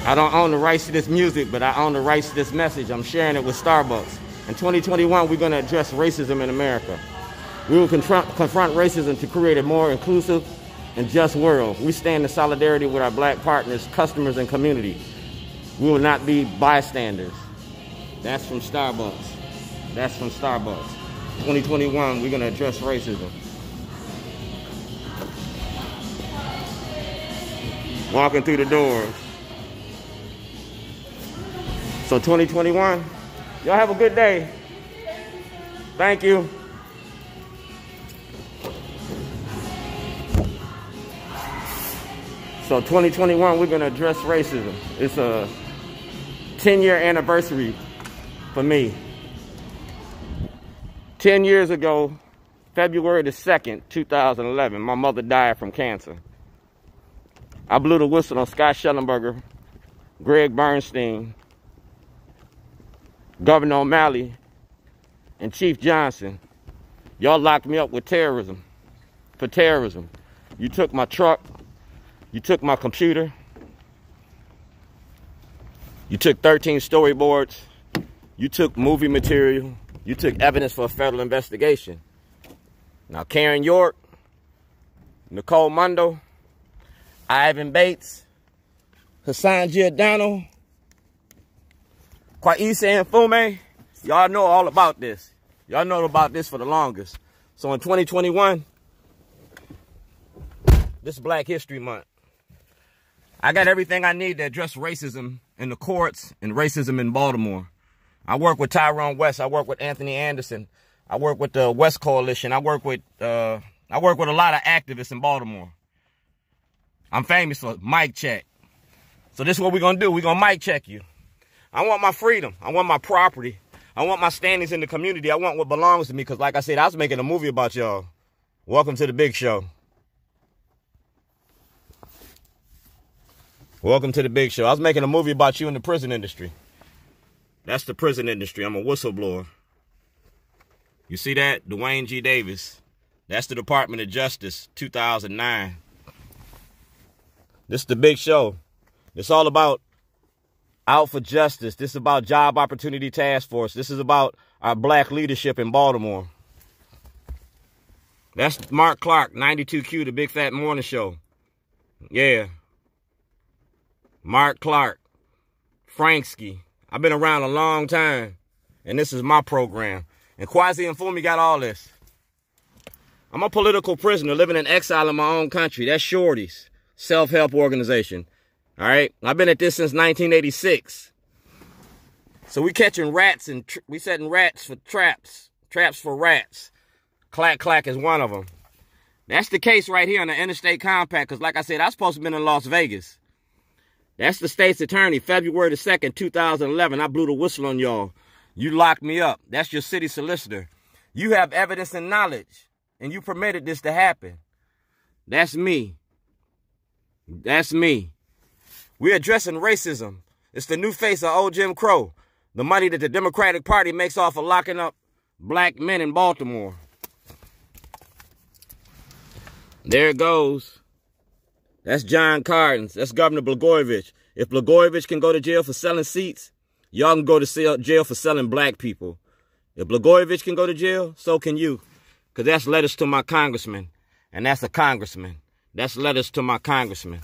I don't own the rights to this music, but I own the rights to this message. I'm sharing it with Starbucks. In 2021, we're going to address racism in America. We will confront racism to create a more inclusive and just world. We stand in solidarity with our black partners, customers, and community. We will not be bystanders. That's from Starbucks. That's from Starbucks. 2021, we're going to address racism. Walking through the doors. So 2021, y'all have a good day. Thank you. So 2021, we're going to address racism. It's a 10-year anniversary for me. 10 years ago, February the 2nd, 2011, my mother died from cancer. I blew the whistle on Scott Shellenberger, Greg Bernstein, Gov.O'Malley, and Chief Johnson. Y'all locked me up with terrorism, for terrorism. You took my truck, you took my computer, you took 13 storyboards, you took movie material, you took evidence for a federal investigation. Now Karen York, Nicole Mundell, Ivan Bates, Hassan Giordano, Kwesi and Mfume, y'all know all about this. Y'all know about this for the longest. So in 2021, this is Black History Month. I got everything I need to address racism in the courts and racism in Baltimore. I work with Tyrone West. I work with Anthony Anderson. I work with the West Coalition. I work with a lot of activists in Baltimore. I'm famous for mic check. So this is what we're going to do. We're going to mic check you. I want my freedom. I want my property. I want my standings in the community. I want what belongs to me because, like I said, I was making a movie about y'all. Welcome to the big show. Welcome to the big show. I was making a movie about you in the prison industry. That's the prison industry. I'm a whistleblower. You see that? Dwayne G. Davis. That's the Department of Justice, 2009. This is the big show. It's all about out for justice. This is about Job Opportunity Task Force. This is about our black leadership in Baltimore. That's Mark Clark, 92Q, the Big Fat Morning Show. Yeah. Mark Clark. Franksky. I've been around a long time. And this is my program. And Kwesi and Mfume got all this. I'm a political prisoner living in exile in my own country. That's Shorty's self-help organization. All right, I've been at this since 1986. So we catching rats and we setting rats for traps for rats. Clack Clack is one of them. That's the case right here on the Interstate Compact. Because like I said, I was supposed to have been in Las Vegas. That's the state's attorney, February the 2nd, 2011. I blew the whistle on y'all. You locked me up. That's your city solicitor. You have evidence and knowledge, and you permitted this to happen. That's me. That's me. We're addressing racism. It's the new face of old Jim Crow. The money that the Democratic Party makes off of locking up black men in Baltimore. There it goes. That's John Cardens. That's Governor Blagojevich. If Blagojevich can go to jail for selling seats, y'all can go to jail for selling black people. If Blagojevich can go to jail, so can you. Because that's letters to my congressman. And that's a congressman. That's letters to my congressman.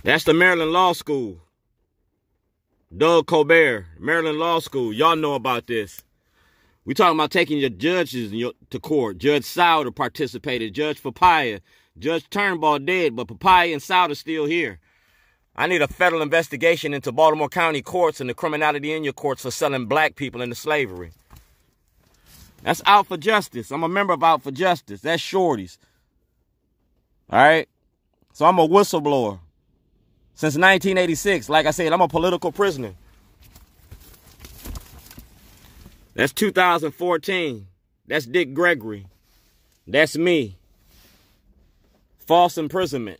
That's the Maryland Law School. Doug Colbert, Maryland Law School. Y'all know about this. We talking about taking your judges to court. Judge Souder participated. Judge Papaya. Judge Turnbull dead, but Papaya and Souder still here. I need a federal investigation into Baltimore County courts and the criminality in your courts for selling black people into slavery. That's Out for Justice. I'm a member of Out for Justice. That's Shorty's. All right? So I'm a whistleblower. Since 1986, like I said, I'm a political prisoner. That's 2014. That's Dick Gregory. That's me. False imprisonment.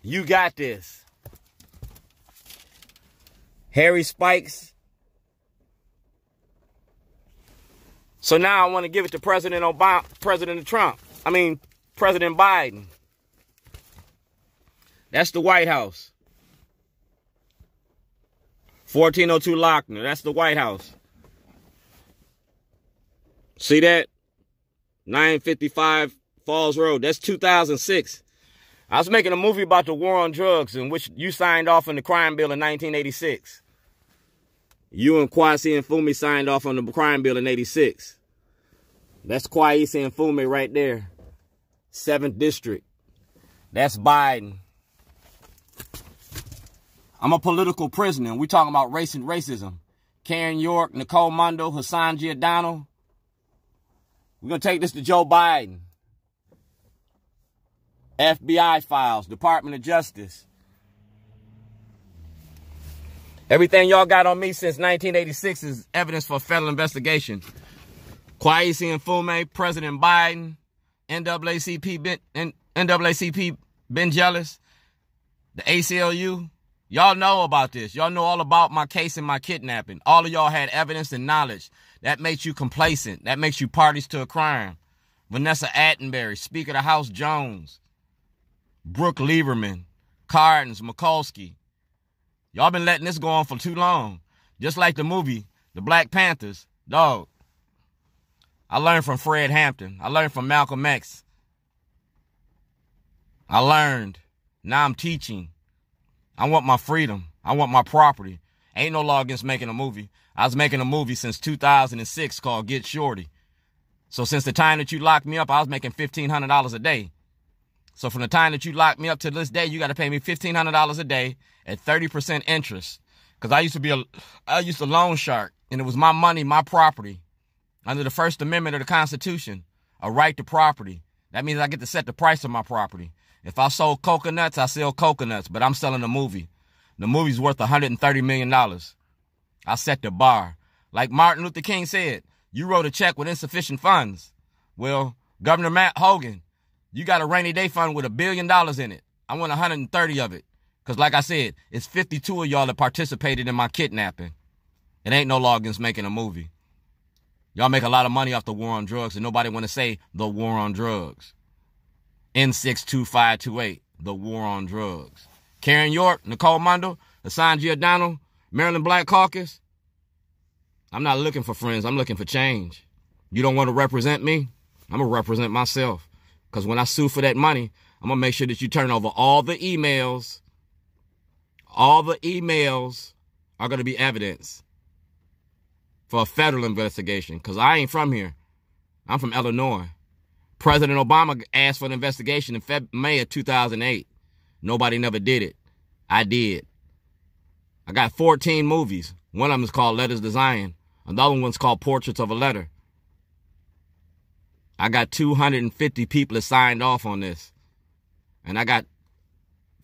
You got this. Harry Spikes. So now I want to give it to President Biden. That's the White House. 1402 Lochner. That's the White House. See that? 955 Falls Road. That's 2006. I was making a movie about the war on drugs in which you signed off on the crime bill in 1986. You and Kwesi and Mfume signed off on the crime bill in 86. That's Kwesi and Mfume right there. 7th District. That's Biden. I'm a political prisoner. We're talking about race and racism. Karen York, Nicole, Mundell, Hassan, Giordano. We're going to take this to Joe Biden. FBI files, Department of Justice. Everything y'all got on me since 1986 is evidence for a federal investigation. Kwesi and Mfume, President Biden, NAACP been jealous. The ACLU, y'all know about this. Y'all know all about my case and my kidnapping. All of y'all had evidence and knowledge. That makes you complacent. That makes you parties to a crime. Vanessa Attenberry, Speaker of the House Jones, Brooke Lieberman, Cardens, Mikulski. Y'all been letting this go on for too long. Just like the movie, The Black Panthers. Dog. I learned from Fred Hampton. I learned from Malcolm X. I learned. Now I'm teaching. I want my freedom. I want my property. Ain't no law against making a movie. I was making a movie since 2006 called Get Shorty. So since the time that you locked me up, I was making $1,500 a day. So from the time that you locked me up to this day, you got to pay me $1,500 a day at 30% interest. Because I used to loan shark, and it was my money, my property. Under the First Amendment of the Constitution, a right to property. That means I get to set the price of my property. If I sold coconuts, I sell coconuts, but I'm selling a movie. The movie's worth $130 million. I set the bar. Like Martin Luther King said, you wrote a check with insufficient funds. Well, Governor Matt Hogan, you got a rainy day fund with $1 billion in it. I want 130 of it. Because like I said, it's 52 of y'all that participated in my kidnapping. It ain't no law against making a movie. Y'all make a lot of money off the war on drugs, and nobody want to say the war on drugs. N62528, the war on drugs. Karen York, Nicole Mundell, Hassan Giordano, Maryland Black Caucus. I'm not looking for friends. I'm looking for change. You don't want to represent me? I'm going to represent myself. Because when I sue for that money, I'm going to make sure that you turn over all the emails. All the emails are going to be evidence for a federal investigation. Because I ain't from here. I'm from Illinois. President Obama asked for an investigation in May of 2008. Nobody never did it. I did. I got 14 movies. One of them is called Letters to Zion. Another one's called Portraits of a Letter. I got 250 people that signed off on this. And I got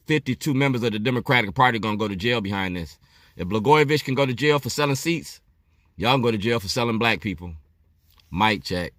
52 members of the Democratic Party going to go to jail behind this. If Blagojevich can go to jail for selling seats, y'all can go to jail for selling black people. Mic check.